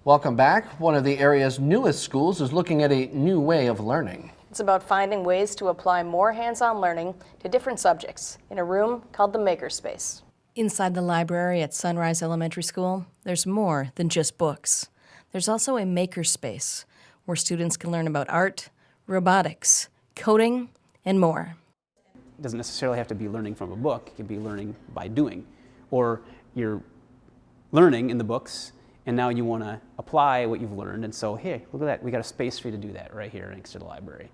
Welcome back. One of the area's newest schools is looking at a new way of learning. It's about finding ways to apply more hands-on learning to different subjects in a room called the Makerspace. Inside the library at Sunrise Elementary School, there's more than just books. There's also a makerspace where students can learn about art, robotics, coding, and more. It doesn't necessarily have to be learning from a book. It can be learning by doing. Or you're learning in the books, and now you want to apply what you've learned. And so, hey, look at that. We got a space for you to do that right here next to the library.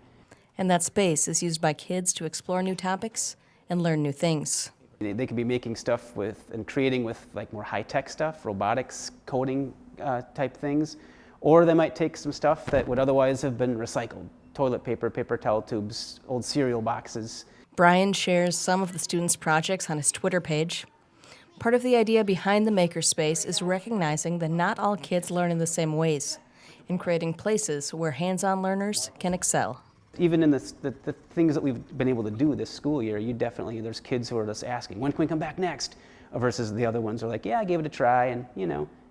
And that space is used by kids to explore new topics and learn new things. They could be making stuff with and creating with like more high-tech stuff, robotics, coding type things. Or they might take some stuff that would otherwise have been recycled. Toilet paper, paper towel tubes, old cereal boxes. Brian shares some of the students' projects on his Twitter page. Part of the idea behind the Makerspace is recognizing that not all kids learn in the same ways and creating places where hands-on learners can excel. Even in the things that we've been able to do this school year, there's kids who are just asking, when can we come back next? Versus the other ones are like, yeah, I gave it a try and,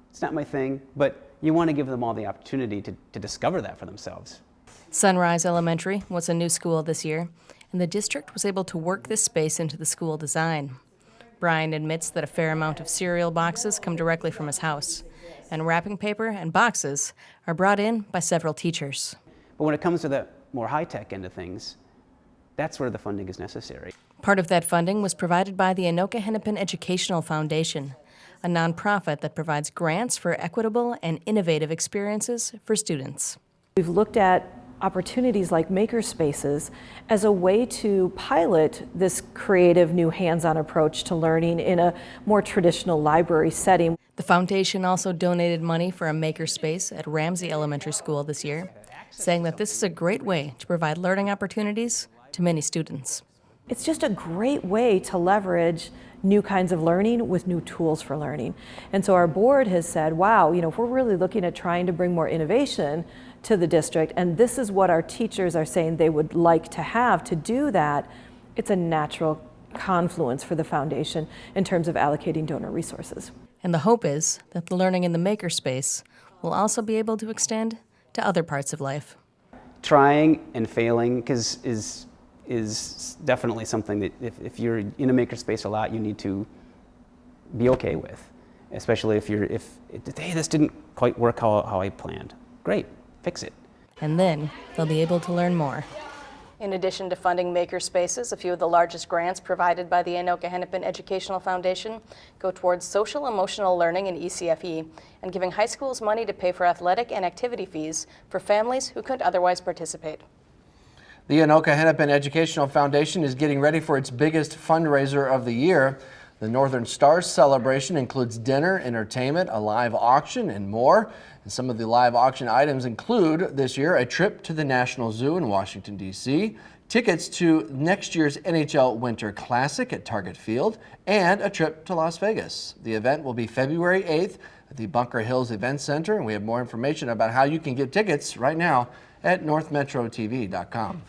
it's not my thing. But you want to give them all the opportunity to discover that for themselves. Sunrise Elementary was a new school this year, and the district was able to work this space into the school design. Brian admits that a fair amount of cereal boxes come directly from his house, and wrapping paper and boxes are brought in by several teachers. But when it comes to the more high-tech end of things, that's where the funding is necessary. Part of that funding was provided by the Anoka-Hennepin Educational Foundation, a nonprofit that provides grants for equitable and innovative experiences for students. We've looked at opportunities like makerspaces as a way to pilot this creative new hands-on approach to learning in a more traditional library setting. The foundation also donated money for a makerspace at Ramsey Elementary School this year, saying that this is a great way to provide learning opportunities to many students. It's just a great way to leverage new kinds of learning with new tools for learning. And so our board has said, wow, if we're really looking at trying to bring more innovation to the district, and this is what our teachers are saying they would like to have to do that, it's a natural confluence for the foundation in terms of allocating donor resources. And the hope is that the learning in the makerspace will also be able to extend to other parts of life. Trying and failing is definitely something that if you're in a makerspace a lot, you need to be okay with, especially if hey, this didn't quite work how I planned. Great, fix it. And then they'll be able to learn more. In addition to funding makerspaces, a few of the largest grants provided by the Anoka-Hennepin Educational Foundation go towards social emotional learning in ECFE and giving high schools money to pay for athletic and activity fees for families who couldn't otherwise participate. The Anoka-Hennepin Educational Foundation is getting ready for its biggest fundraiser of the year. The Northern Stars celebration includes dinner, entertainment, a live auction, and more. And some of the live auction items include this year a trip to the National Zoo in Washington, D.C., tickets to next year's NHL Winter Classic at Target Field, and a trip to Las Vegas. The event will be February 8th at the Bunker Hills Event Center, and we have more information about how you can get tickets right now at northmetrotv.com.